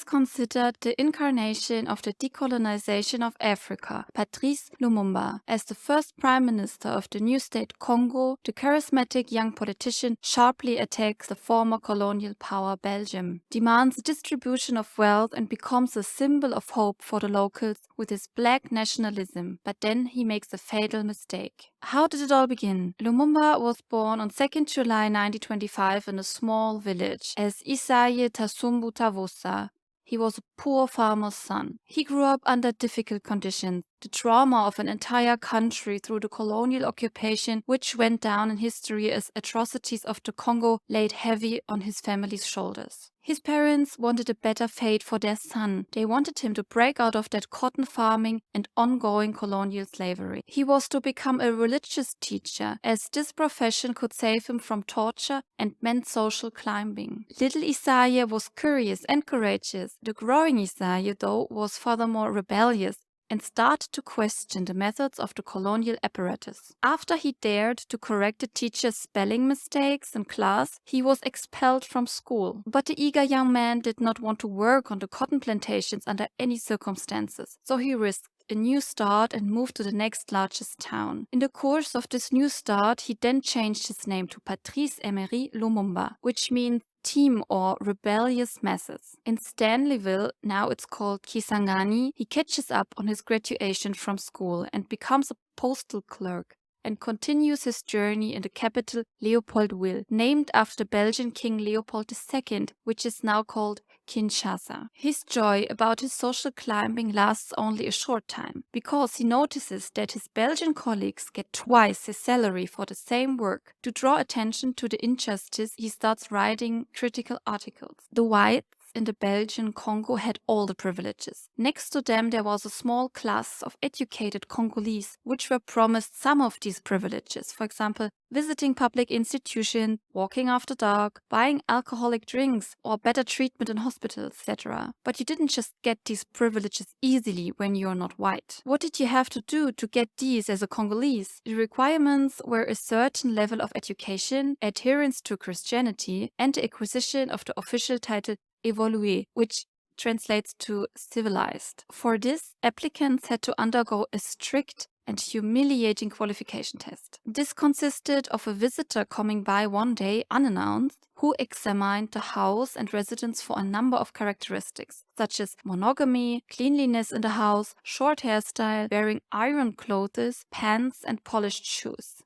considered the incarnation of the decolonization of Africa. Patrice Lumumba, as the first Prime Minister of the new state Congo, the charismatic young politician sharply attacks the former colonial power Belgium, demands a distribution of wealth and becomes a symbol of hope for the locals with his black nationalism, but then he makes a fatal mistake. How did it all begin? Lumumba was born on 2nd July 1925 in a small village as Isaye Tasumbu Tavosa. He was a poor farmer's son. He grew up under difficult conditions. The trauma of an entire country through the colonial occupation, which went down in history as atrocities of the Congo, laid heavy on his family's shoulders. His parents wanted a better fate for their son. They wanted him to break out of that cotton farming and ongoing colonial slavery. He was to become a religious teacher, as this profession could save him from torture and meant social climbing. Little Isaye was curious and courageous. The growing Isaye, though, was furthermore rebellious and started to question the methods of the colonial apparatus. After he dared to correct the teacher's spelling mistakes in class, he was expelled from school. But the eager young man did not want to work on the cotton plantations under any circumstances, so he risked a new start and moved to the next largest town. In the course of this new start, he then changed his name to Patrice Emery Lumumba, which means team or rebellious masses. In Stanleyville, now it's called Kisangani, he catches up on his graduation from school and becomes a postal clerk and continues his journey in the capital Leopoldville, named after the Belgian King Leopold II, which is now called Kinshasa. His joy about his social climbing lasts only a short time, because he notices that his Belgian colleagues get twice his salary for the same work. To draw attention to the injustice, he starts writing critical articles. The whites in the Belgian Congo had all the privileges. Next to them, there was a small class of educated Congolese, which were promised some of these privileges. For example, visiting public institutions, walking after dark, buying alcoholic drinks, or better treatment in hospitals, etc. But you didn't just get these privileges easily when you're not white. What did you have to do to get these as a Congolese? The requirements were a certain level of education, adherence to Christianity, and the acquisition of the official title évolué, which translates to civilized. For this, applicants had to undergo a strict and humiliating qualification test. This consisted of a visitor coming by one day unannounced who examined the house and residence for a number of characteristics, such as monogamy, cleanliness in the house, short hairstyle, wearing iron clothes, pants, and polished shoes,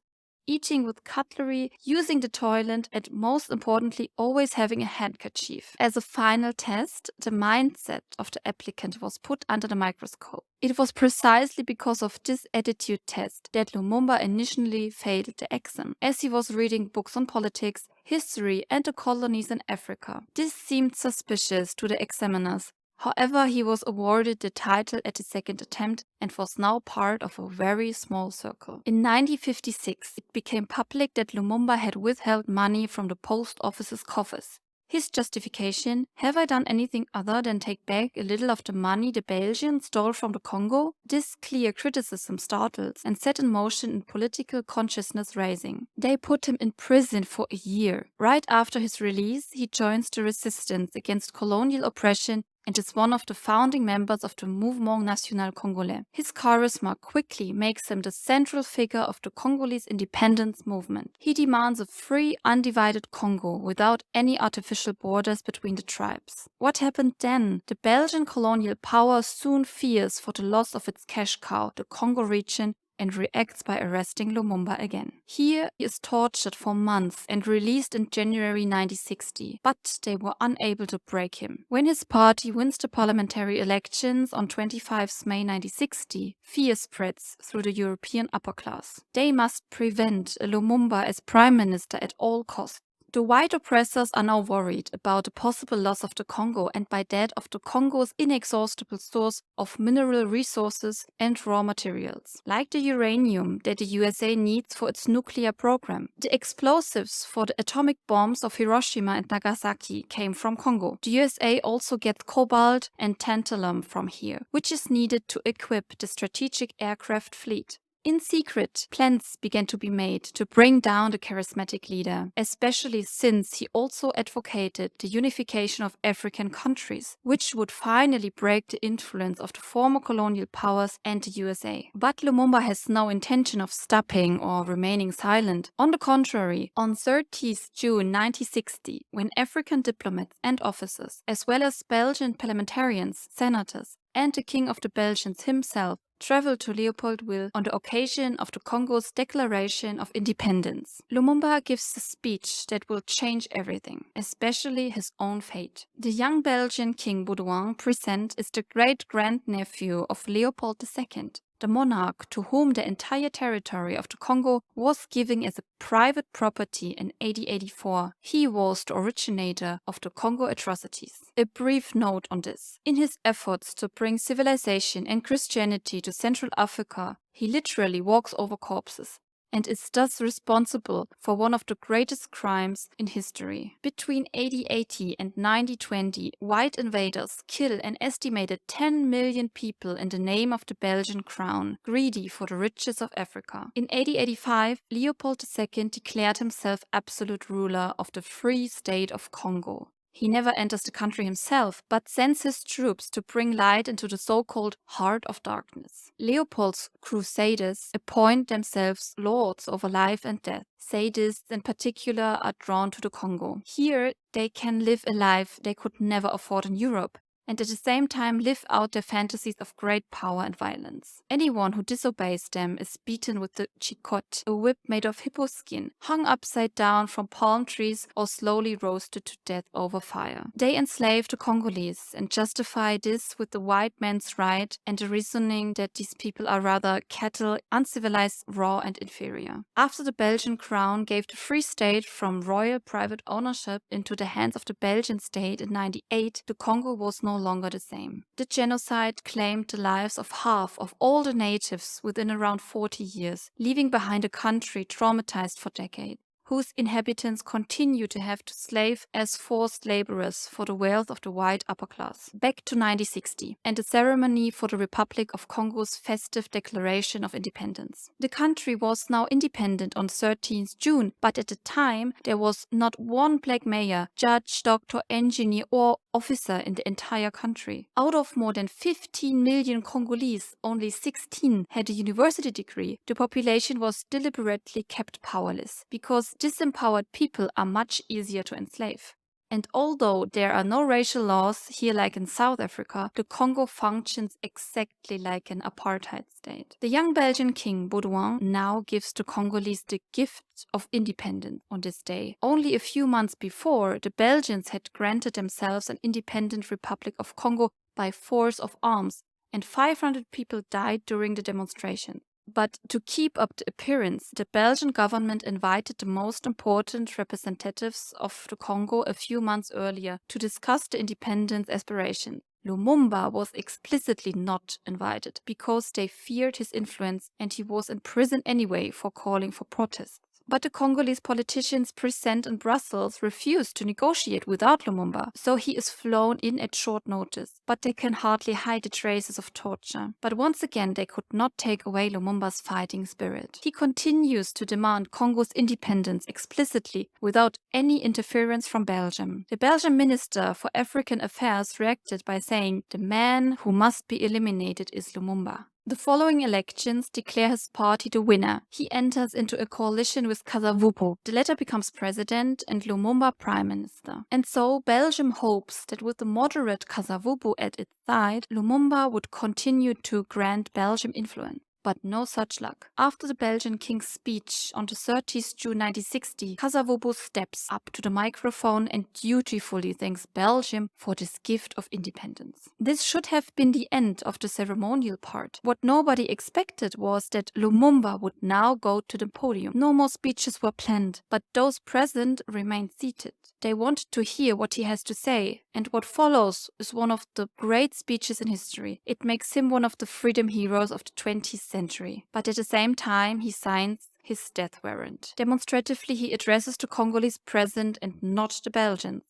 eating with cutlery, using the toilet, and most importantly, always having a handkerchief. As a final test, the mindset of the applicant was put under the microscope. It was precisely because of this attitude test that Lumumba initially failed the exam, as he was reading books on politics, history, and the colonies in Africa. This seemed suspicious to the examiners. However, he was awarded the title at the second attempt and was now part of a very small circle. In 1956, it became public that Lumumba had withheld money from the post office's coffers. His justification: have I done anything other than take back a little of the money the Belgians stole from the Congo? This clear criticism startled and set in motion political consciousness raising. They put him in prison for a year. Right after his release, he joins the resistance against colonial oppression and is one of the founding members of the Mouvement National Congolais. His charisma quickly makes him the central figure of the Congolese independence movement. He demands a free, undivided Congo without any artificial borders between the tribes. What happened then? The Belgian colonial power soon fears for the loss of its cash cow, the Congo region, and reacts by arresting Lumumba again. Here, he is tortured for months and released in January 1960, but they were unable to break him. When his party wins the parliamentary elections on 25 May 1960, fear spreads through the European upper class. They must prevent Lumumba as prime minister at all costs. The white oppressors are now worried about the possible loss of the Congo and by that of the Congo's inexhaustible source of mineral resources and raw materials, like the uranium that the USA needs for its nuclear program. The explosives for the atomic bombs of Hiroshima and Nagasaki came from Congo. The USA also gets cobalt and tantalum from here, which is needed to equip the strategic aircraft fleet. In secret, plans began to be made to bring down the charismatic leader, especially since he also advocated the unification of African countries, which would finally break the influence of the former colonial powers and the USA. But Lumumba has no intention of stopping or remaining silent. On the contrary, on 30th June 1960, when African diplomats and officers, as well as Belgian parliamentarians, senators, and the King of the Belgians himself, traveled to Leopoldville on the occasion of the Congo's declaration of independence. Lumumba gives a speech that will change everything, especially his own fate. The young Belgian King Baudouin present is the great-grandnephew of Leopold II, the monarch to whom the entire territory of the Congo was given as a private property in 1884. He was the originator of the Congo atrocities. A brief note on this. In his efforts to bring civilization and Christianity to Central Africa, he literally walks over corpses and is thus responsible for one of the greatest crimes in history. Between 1880 and 1920, white invaders kill an estimated 10 million people in the name of the Belgian crown, greedy for the riches of Africa. In 1885, Leopold II declared himself absolute ruler of the Free State of Congo. He never enters the country himself, but sends his troops to bring light into the so-called heart of darkness. Leopold's crusaders appoint themselves lords over life and death. Sadists in particular are drawn to the Congo. Here they can live a life they could never afford in Europe, and at the same time live out their fantasies of great power and violence. Anyone who disobeys them is beaten with the chicotte, a whip made of hippo skin, hung upside down from palm trees or slowly roasted to death over fire. They enslave the Congolese and justify this with the white man's right and the reasoning that these people are rather cattle, uncivilized, raw and inferior. After the Belgian crown gave the Free State from royal private ownership into the hands of the Belgian state in 1998, the Congo was no longer the same. The genocide claimed the lives of half of all the natives within around 40 years, leaving behind a country traumatized for decades, whose inhabitants continue to have to slave as forced laborers for the wealth of the white upper class. Back to 1960 and the ceremony for the Republic of Congo's festive declaration of independence. The country was now independent on 13th June, but at the time there was not one black mayor, judge, doctor, engineer or officer in the entire country. Out of more than 15 million Congolese, only 16 had a university degree. The population was deliberately kept powerless because disempowered people are much easier to enslave. And although there are no racial laws here like in South Africa, the Congo functions exactly like an apartheid state. The young Belgian king Baudouin now gives the Congolese the gift of independence on this day. Only a few months before, the Belgians had granted themselves an independent Republic of Congo by force of arms, and 500 people died during the demonstration. But to keep up the appearance, the Belgian government invited the most important representatives of the Congo a few months earlier to discuss the independence aspiration. Lumumba was explicitly not invited because they feared his influence and he was in prison anyway for calling for protests. But the Congolese politicians present in Brussels refused to negotiate without Lumumba, so he is flown in at short notice. But they can hardly hide the traces of torture. But once again, they could not take away Lumumba's fighting spirit. He continues to demand Congo's independence explicitly without any interference from Belgium. The Belgian Minister for African Affairs reacted by saying, "The man who must be eliminated is Lumumba." The following elections declare his party the winner. He enters into a coalition with Kasavubu. The latter becomes president and Lumumba prime minister. And so Belgium hopes that with the moderate Kasavubu at its side, Lumumba would continue to grant Belgium influence. But no such luck. After the Belgian king's speech on the 30th June 1960, Kasavubu steps up to the microphone and dutifully thanks Belgium for this gift of independence. This should have been the end of the ceremonial part. What nobody expected was that Lumumba would now go to the podium. No more speeches were planned, but those present remained seated. They wanted to hear what he has to say, and what follows is one of the great speeches in history. It makes him one of the freedom heroes of the 20th century. But at the same time, he signs his death warrant. Demonstratively, he addresses the Congolese present and not the Belgians.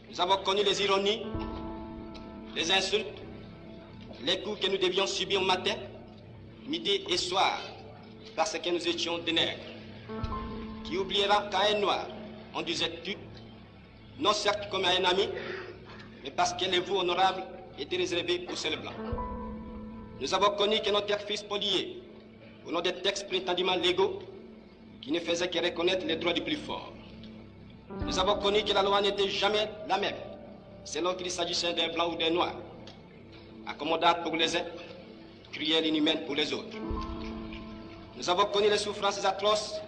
Nous avons connu les ironies, les insultes, les coups que nous devions subir matin, midi et soir, parce que nous étions des nègres. Qui oubliera qu'à un noir, on disait tu, non certes comme à un ami, mais parce que les voix honorables étaient réservées pour celles blancs. Nous avons connu que notre fils spoliés, au nom des textes prétendument légaux, qui ne faisaient que reconnaître les droits du plus fort. Nous avons connu que la loi n'était jamais la même, selon qu'il s'agissait d'un blanc ou d'un noir, accommodante pour les uns, cruelle et inhumaine pour les autres. Nous avons connu les souffrances atroces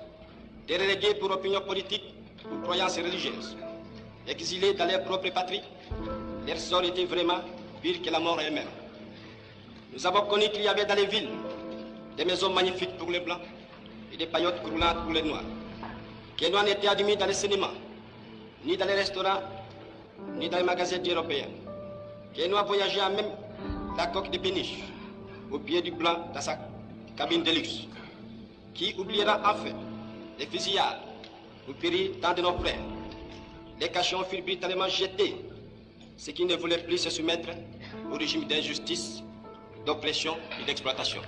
des relégués pour opinion politique ou croyances religieuses. Exilés dans leur propre patrie, leur sort était vraiment pire que la mort elle-même. Nous avons connu qu'il y avait dans les villes des maisons magnifiques pour les blancs et des paillotes croulantes pour les noirs. Que les noirs n'étaient admis dans les cinémas, ni dans les restaurants, ni dans les magasins européens. Que les noirs voyageaient à même la coque de péniche, au pied du blanc dans sa cabine de luxe. Qui oubliera enfin les fusillades où périrent tant de nos frères. Les cachons furent brutalement jetés, ceux qui ne voulaient plus se soumettre au régime d'injustice, d'oppression et d'exploitation.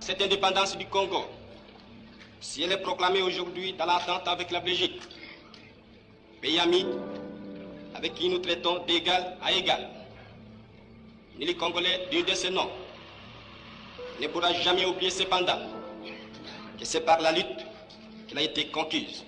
Cette indépendance du Congo, si elle est proclamée aujourd'hui dans l'entente avec la Belgique, pays ami avec qui nous traitons d'égal à égal, ni les Congolais digne de ce nom ne pourra jamais oublier cependant que c'est par la lutte qu'elle a été conquise.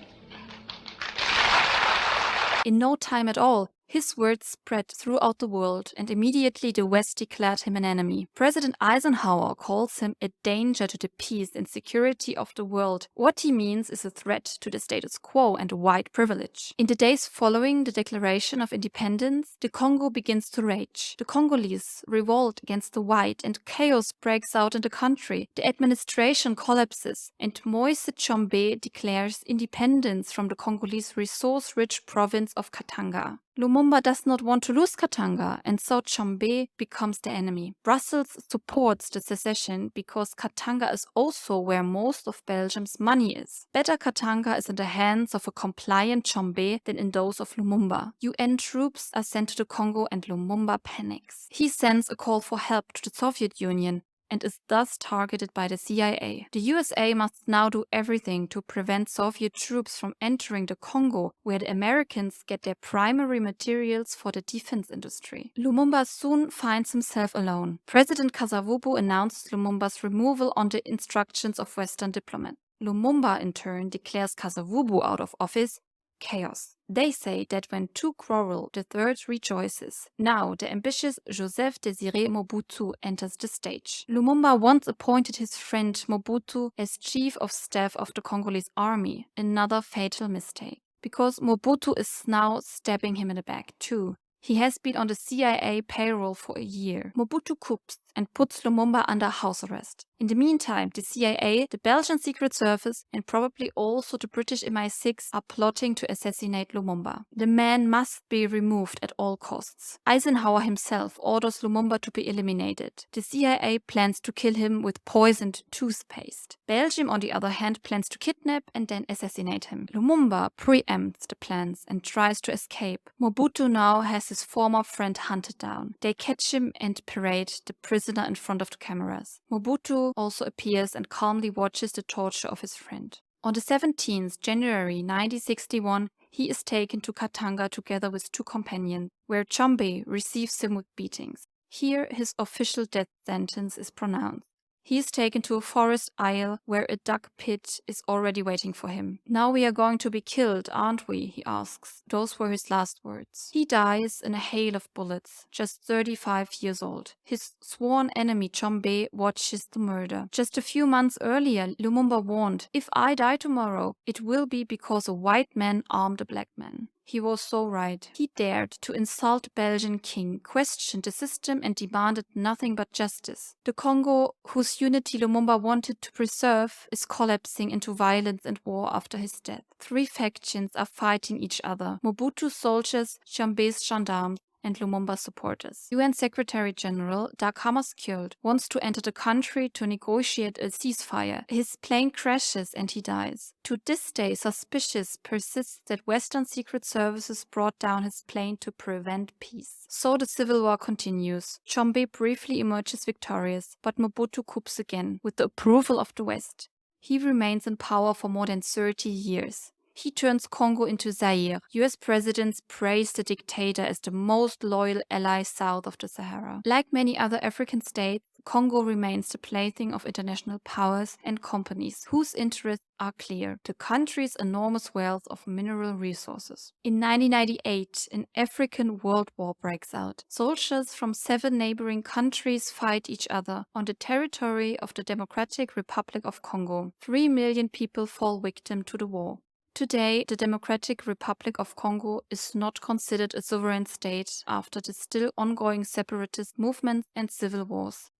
In no time at all, his words spread throughout the world, and immediately the West declared him an enemy. President Eisenhower calls him a danger to the peace and security of the world. What he means is a threat to the status quo and white privilege. In the days following the declaration of independence, the Congo begins to rage. The Congolese revolt against the white, and chaos breaks out in the country. The administration collapses, and Moise Tshombe declares independence from the Congolese resource-rich province of Katanga. Lumumba does not want to lose Katanga, and so Tshombe becomes the enemy. Brussels supports the secession because Katanga is also where most of Belgium's money is. Better Katanga is in the hands of a compliant Tshombe than in those of Lumumba. UN troops are sent to the Congo and Lumumba panics. He sends a call for help to the Soviet Union and is thus targeted by the CIA. The USA must now do everything to prevent Soviet troops from entering the Congo, where the Americans get their primary materials for the defense industry. Lumumba soon finds himself alone. President Kasavubu announced Lumumba's removal on the instructions of Western diplomats. Lumumba, in turn, declares Kasavubu out of office. Chaos. They say that when two quarrel, the third rejoices. Now, the ambitious Joseph Désiré Mobutu enters the stage. Lumumba once appointed his friend Mobutu as chief of staff of the Congolese army. Another fatal mistake. Because Mobutu is now stabbing him in the back too. He has been on the CIA payroll for a year. Mobutu coups and puts Lumumba under house arrest. In the meantime, the CIA, the Belgian Secret Service, and probably also the British MI6 are plotting to assassinate Lumumba. The man must be removed at all costs. Eisenhower himself orders Lumumba to be eliminated. The CIA plans to kill him with poisoned toothpaste. Belgium, on the other hand, plans to kidnap and then assassinate him. Lumumba preempts the plans and tries to escape. Mobutu now has his former friend hunted down. They catch him and parade the prisoner in front of the cameras. Mobutu also appears and calmly watches the torture of his friend. On the 17th January 1961, he is taken to Katanga together with two companions, where Tshombe receives him with beatings. Here his official death sentence is pronounced. He is taken to a forest aisle where a duck pit is already waiting for him. "Now we are going to be killed, aren't we?" he asks. Those were his last words. He dies in a hail of bullets, just 35 years old. His sworn enemy Tshombe watches the murder. Just a few months earlier, Lumumba warned, "If I die tomorrow, it will be because a white man armed a black man." He was so right. He dared to insult the Belgian king, questioned the system and demanded nothing but justice. The Congo, whose unity Lumumba wanted to preserve, is collapsing into violence and war after his death. Three factions are fighting each other: Mobutu's soldiers, Tshombe's gendarmes, and Lumumba's supporters. UN Secretary General Dag Hammarskjöld wants to enter the country to negotiate a ceasefire. His plane crashes and he dies. To this day, suspicious persists that Western secret services brought down his plane to prevent peace. So the civil war continues. Tshombe briefly emerges victorious, but Mobutu coups again, with the approval of the West. He remains in power for more than 30 years. He turns Congo into Zaire. US presidents praise the dictator as the most loyal ally south of the Sahara. Like many other African states, Congo remains the plaything of international powers and companies whose interests are clear: the country's enormous wealth of mineral resources. In 1998, an African world war breaks out. Soldiers from 7 neighboring countries fight each other on the territory of the Democratic Republic of Congo. 3 million people fall victim to the war. Today, the Democratic Republic of Congo is not considered a sovereign state after the still ongoing separatist movements and civil wars.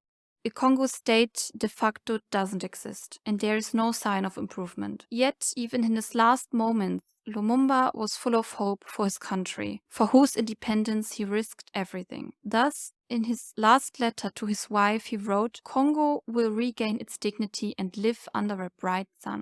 A Congo state de facto doesn't exist, and there is no sign of improvement. Yet, even in his last moments, Lumumba was full of hope for his country, for whose independence he risked everything. Thus, in his last letter to his wife, he wrote, "Congo will regain its dignity and live under a bright sun."